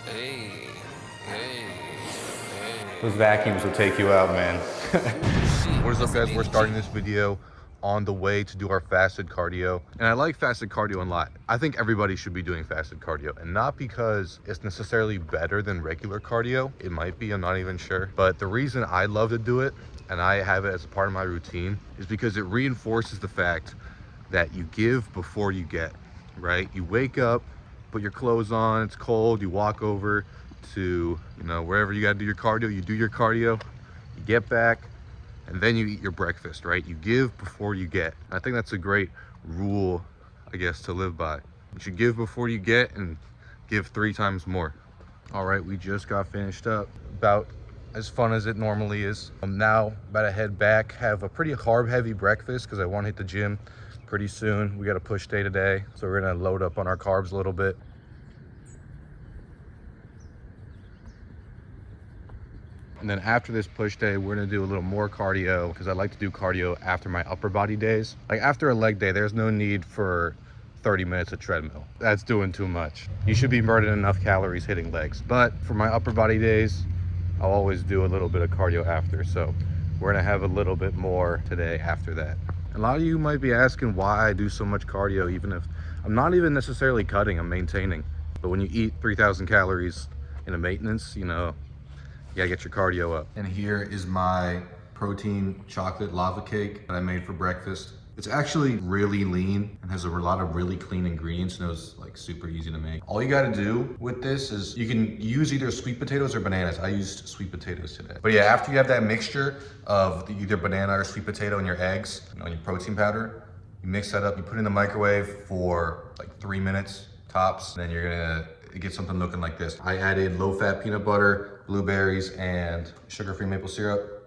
Hey, hey, hey. Those vacuums will take you out, man. What is up, guys? We're starting this video on the way to do our fasted cardio. And I like fasted cardio a lot. I think everybody should be doing fasted cardio, and not because it's necessarily better than regular cardio. It might be, I'm not even sure. But the reason I love to do it, and I have it as a part of my routine, is because it reinforces the fact that you give before you get, right? You wake up, put your clothes on, it's cold, you walk over to, wherever you gotta do your cardio, you do your cardio, you get back, and then you eat your breakfast, right? You give before you get. I think that's a great rule, I guess, to live by. You should give before you get and give 3 times more. All right, we just got finished up. About as fun as it normally is. I'm now about to head back, have a pretty carb-heavy breakfast because I want to hit the gym pretty soon. We got a push day today, so we're gonna load up on our carbs a little bit. And then after this push day, we're gonna do a little more cardio because I like to do cardio after my upper body days. Like after a leg day, there's no need for 30 minutes of treadmill. That's doing too much. You should be burning enough calories hitting legs. But for my upper body days, I'll always do a little bit of cardio after. So we're gonna have a little bit more today after that. A lot of you might be asking why I do so much cardio, even if I'm not even necessarily cutting, I'm maintaining. But when you eat 3,000 calories in a maintenance, you gotta get your cardio up. And here is my protein chocolate lava cake that I made for breakfast. It's actually really lean and has a lot of really clean ingredients, and it was like super easy to make. All you gotta do with this is you can use either sweet potatoes or bananas. I used sweet potatoes today. But yeah, after you have that mixture of either banana or sweet potato and your eggs and your protein powder, you mix that up, you put it in the microwave for like 3 minutes tops, and then you're gonna get something looking like this. I added low-fat peanut butter, blueberries, and sugar-free maple syrup.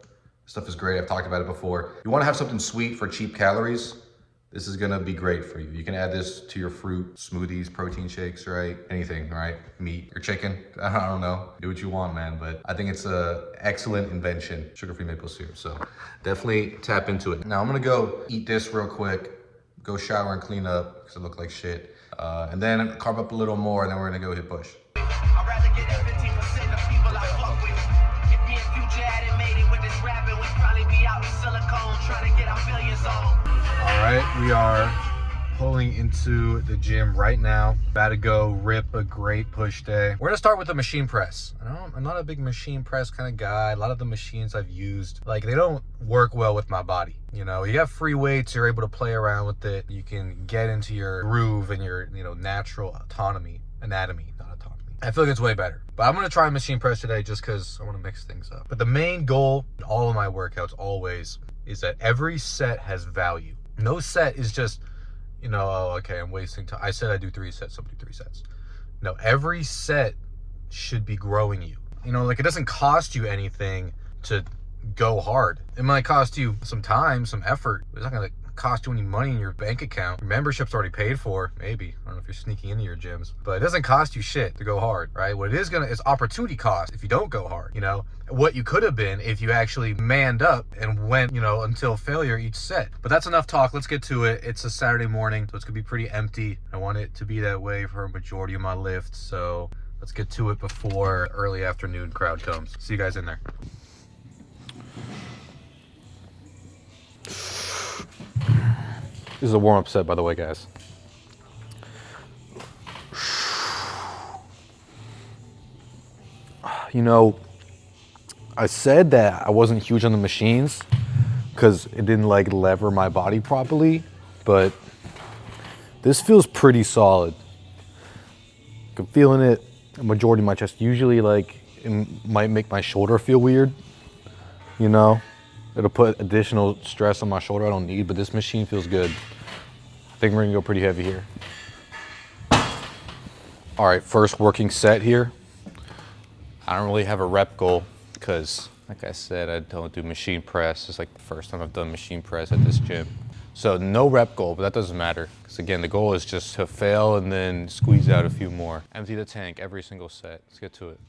Stuff is great. I've talked about it before. You want to have something sweet for cheap calories. This is gonna be great for you. You can add this to your fruit, smoothies, protein shakes, right? Anything, right? Meat, your chicken. I don't know. Do what you want, man. But I think it's an excellent invention, sugar-free maple syrup. So definitely tap into it. Now I'm gonna go eat this real quick, go shower and clean up because I look like shit. And then carb up a little more, and then we're gonna go hit push. I'd rather get that 15% of people I fuck with. If me and Future hadn't made it with this rapping, we'd probably be out in silicone trying to get our billions on. All right, we are pulling into the gym right now. About to go rip a great push day. We're gonna start with the machine press. I'm not a big machine press kind of guy. A lot of the machines I've used, like, they don't work well with my body. You have free weights, you're able to play around with it. You can get into your groove and your, natural anatomy. I feel like it's way better. But I'm gonna try machine press today just because I want to mix things up. But the main goal in all of my workouts always is that every set has value. No set is just, oh, okay, I'm wasting time. I said I do 3 sets, so I'm gonna do 3 sets. No, every set should be growing you. Like, it doesn't cost you anything to go hard. It might cost you some time, some effort, but it's not gonna cost you any money in your bank account. Your membership's already paid for, maybe. I don't know if you're sneaking into your gyms, but it doesn't cost you shit to go hard, right? What it is is opportunity cost if you don't go hard. What you could have been if you actually manned up and went, until failure each set. But that's enough talk. Let's get to it. It's a Saturday morning, so it's gonna be pretty empty. I want it to be that way for a majority of my lifts, so let's get to it before early afternoon crowd comes. See you guys in there. This is a warm-up set, by the way, guys. I said that I wasn't huge on the machines because it didn't lever my body properly, but this feels pretty solid. I'm feeling it a majority of my chest. Usually it might make my shoulder feel weird, It'll put additional stress on my shoulder I don't need, but this machine feels good. I think we're gonna go pretty heavy here. All right, first working set here. I don't really have a rep goal because, like I said, I don't do machine press. It's like the first time I've done machine press at this gym. So no rep goal, but that doesn't matter. Because again, the goal is just to fail and then squeeze out a few more. Empty the tank every single set. Let's get to it.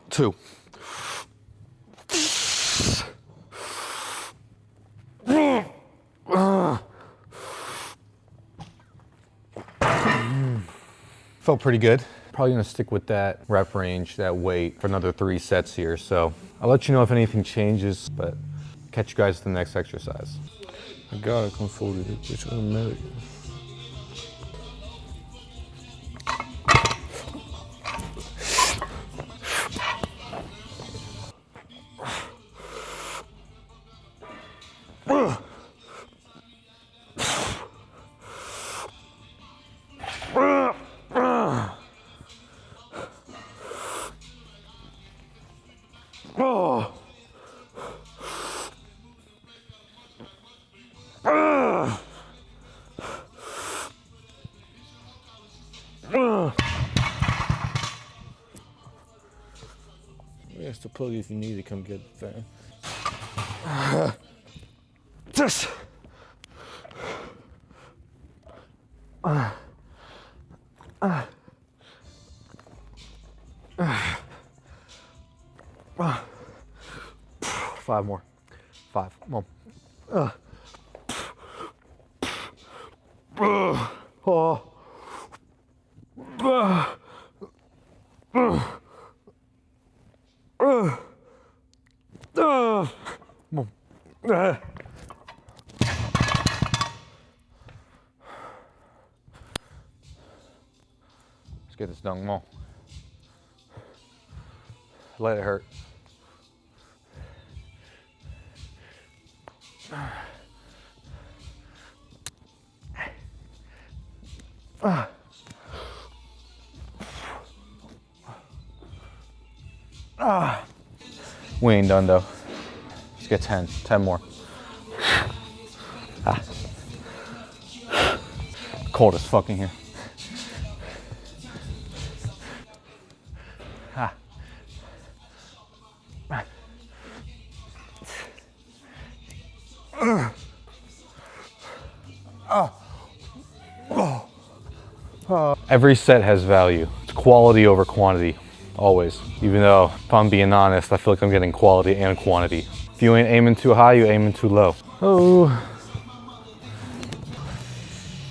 2. Felt pretty good. Probably gonna stick with that rep range, that weight for another 3 sets here. So I'll let you know if anything changes, but catch you guys at the next exercise. I gotta come forward to this bitch in a minute. Yes, the plug if you need to come get the fan. This. 5 more. 5. Come on. Let's get this done. Come on. Let it hurt. We ain't done though. Let's get 10. 10 more. Cold as fucking here. Every set has value. It's quality over quantity, always. Even though, if I'm being honest, I feel like I'm getting quality and quantity. If you ain't aiming too high, you're aiming too low. Oh.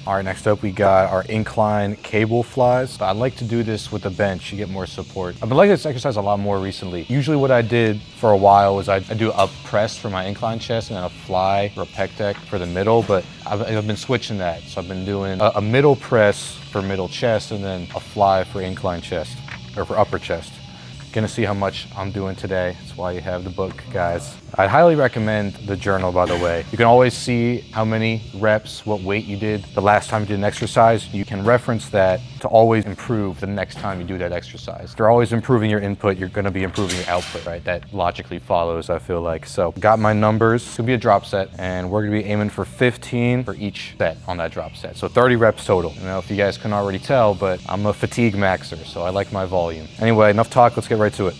All right, next up we got our incline cable flies. I like to do this with the bench to get more support. I've been liking this exercise a lot more recently. Usually what I did for a while was I do a press for my incline chest and then a fly or a pec deck for the middle, but I've been switching that. So I've been doing a middle press for middle chest and then a fly for incline chest, or for upper chest. Gonna see how much I'm doing today. That's why you have the book, guys. I highly recommend the journal, by the way. You can always see how many reps, what weight you did the last time you did an exercise. You can reference that to always improve the next time you do that exercise. If you're always improving your input, you're gonna be improving your output, right? That logically follows, I feel like. So got my numbers. It's gonna be a drop set, and we're gonna be aiming for 15 for each set on that drop set. So 30 reps total. You know, if you guys can already tell, but I'm a fatigue maxer, so I like my volume. Anyway, enough talk, let's get right to it.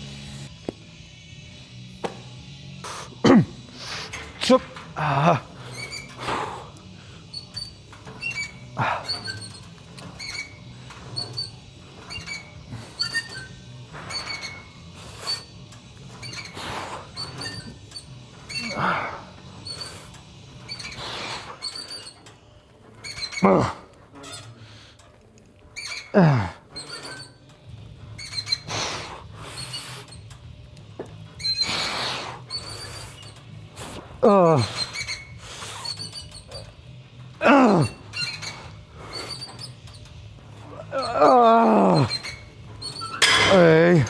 Hey.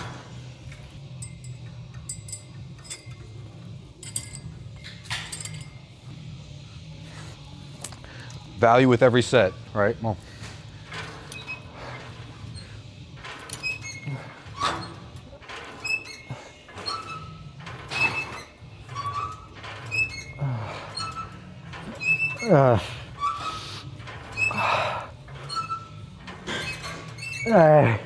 Value with every set, right? Well. Hey.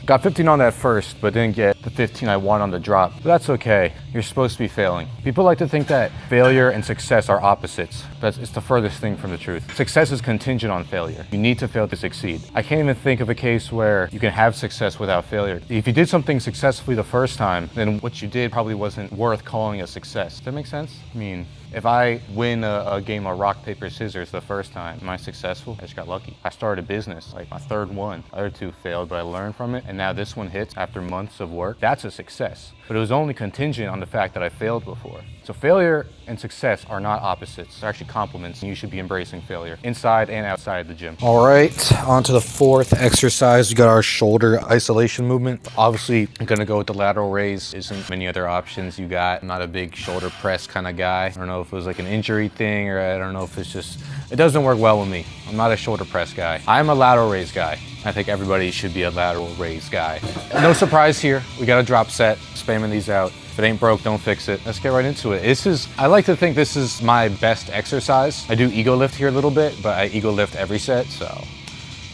Got 15 on that first, but didn't get the 15 I want on the drop. But that's okay. You're supposed to be failing. People like to think that failure and success are opposites, but it's the furthest thing from the truth. Success is contingent on failure. You need to fail to succeed. I can't even think of a case where you can have success without failure. If you did something successfully the first time, then what you did probably wasn't worth calling a success. Does that make sense? I mean, if I win a game of rock, paper, scissors the first time, am I successful? I just got lucky. I started a business, like my third one. The other two failed, but I learned from it. And now this one hits after months of work. That's a success. But it was only contingent on the fact that I failed before. So failure and success are not opposites. They're actually complements, and you should be embracing failure inside and outside the gym. All right, on to the fourth exercise. We got our shoulder isolation movement. Obviously, I'm gonna go with the lateral raise. Isn't many other options you got. I'm not a big shoulder press kind of guy. I don't know if it was like an injury thing, or I don't know if it's just, it doesn't work well with me. I'm not a shoulder press guy. I'm a lateral raise guy. I think everybody should be a lateral raise guy. No surprise here. We got a drop set, spamming these out. If it ain't broke, don't fix it. Let's get right into it. I like to think this is my best exercise. I do ego lift here a little bit, but I ego lift every set, so.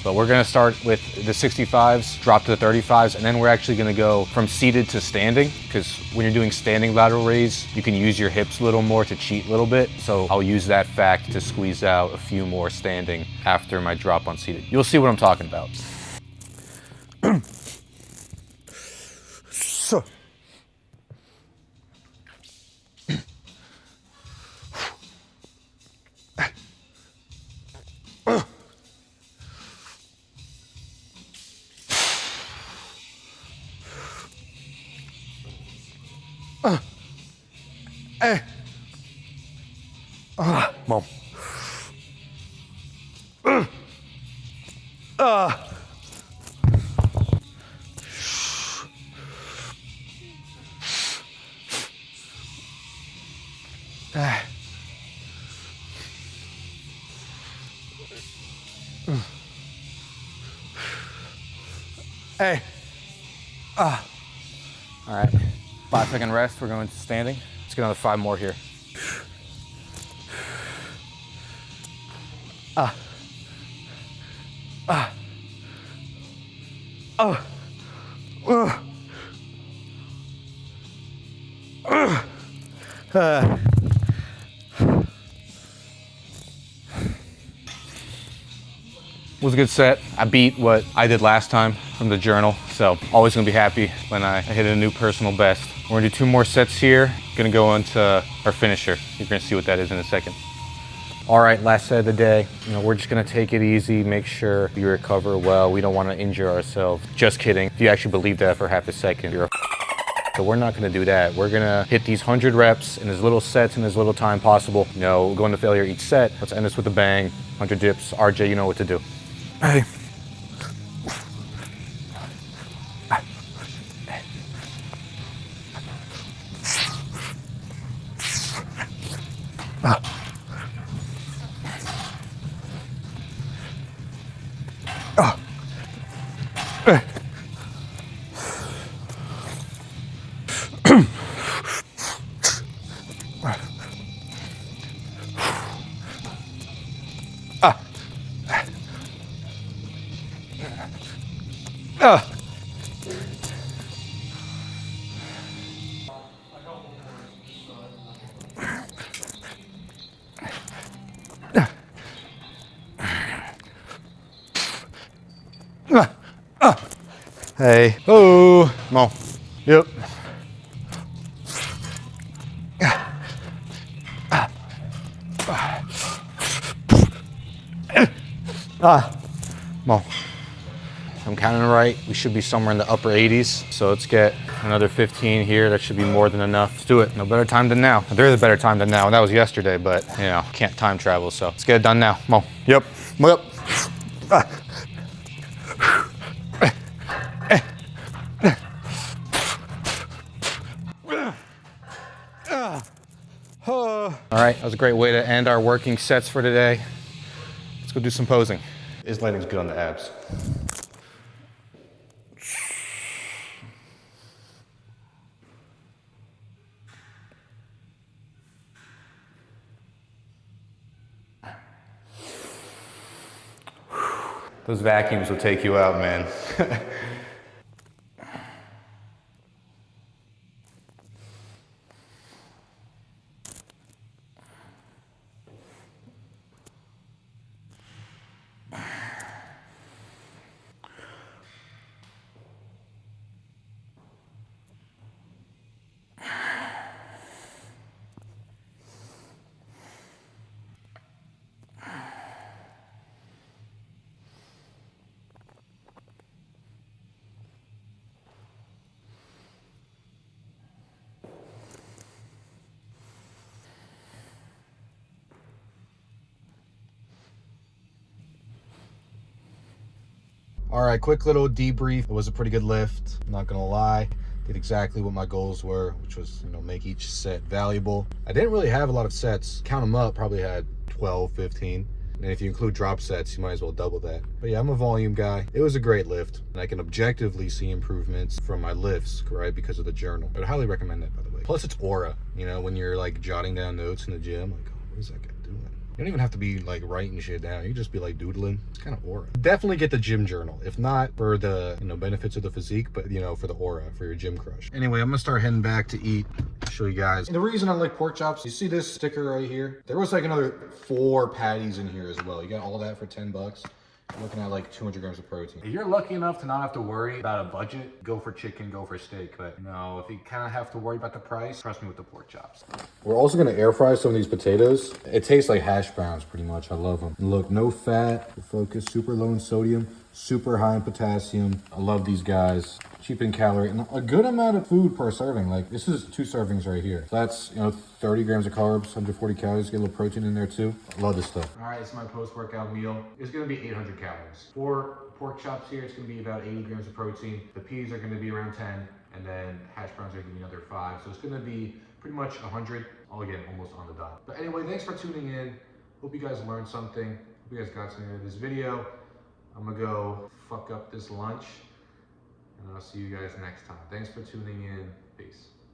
But we're gonna start with the 65s, drop to the 35s, and then we're actually gonna go from seated to standing, because when you're doing standing lateral raise, you can use your hips a little more to cheat a little bit. So I'll use that fact to squeeze out a few more standing after my drop on seated. You'll see what I'm talking about. So. Mom. Hey. All right, 5-second rest. We're going to standing. Let's get another 5 more here. Was a good set. I beat what I did last time from the journal, so always gonna be happy when I hit a new personal best. We're gonna do 2 more sets here. Gonna go into our finisher. You're gonna see what that is in a second. All right, last set of the day. We're just gonna take it easy, make sure you recover well. We don't wanna injure ourselves. Just kidding. If you actually believe that for half a second, you're a so we're not gonna do that. We're gonna hit these 100 reps in as little sets in as little time possible. Going to failure each set. Let's end this with a bang. 100 dips. RJ, you know what to do. Hey. Hey. Oh, come on. Yep. Come on. I'm counting right. We should be somewhere in the upper 80s. So let's get another 15 here. That should be more than enough. Let's do it. No better time than now. There is a better time than now, and that was yesterday, but can't time travel. So let's get it done now. Come on. Yep. Yep. All right, that was a great way to end our working sets for today. Let's go do some posing. His lighting's good on the abs. Those vacuums will take you out, man. All right, quick little debrief. It was a pretty good lift, I'm not gonna lie. Did exactly what my goals were, which was, you know, make each set valuable. I didn't really have a lot of sets. Count them up, probably had 12, 15. And if you include drop sets, you might as well double that. But yeah, I'm a volume guy. It was a great lift, and I can objectively see improvements from my lifts, right, because of the journal. I'd highly recommend that, by the way. Plus, it's aura. You know, when you're like jotting down notes in the gym, like, oh, what is that guy doing? You don't even have to be like writing shit down. You just be like doodling. It's kind of aura. Definitely get the gym journal. If not for the, you know, benefits of the physique, but, you know, for the aura, for your gym crush. Anyway, I'm gonna start heading back to eat. Show you guys. And the reason I like pork chops, you see this sticker right here? There was like another 4 patties in here as well. You got all that for 10 bucks. You're looking at like 200 grams of protein. If you're lucky enough to not have to worry about a budget, go for chicken, go for steak. But you know, if you kind of have to worry about the price, trust me with the pork chops. We're also gonna air fry some of these potatoes. It tastes like hash browns pretty much. I love them. Look, no fat, focus, super low in sodium, super high in potassium. I love these guys. Cheap in calorie and a good amount of food per serving. Like this is 2 servings right here. So that's, you know, 30 grams of carbs, 140 calories, get a little protein in there too. I love this stuff. All right, it's my post-workout meal. It's gonna be 800 calories. For pork chops here, it's gonna be about 80 grams of protein. The peas are gonna be around 10, and then hash browns are gonna be another 5. So it's gonna be pretty much 100, all again, almost on the dot. But anyway, thanks for tuning in. Hope you guys learned something. Hope you guys got something out of this video. I'm gonna go fuck up this lunch. And I'll see you guys next time. Thanks for tuning in. Peace.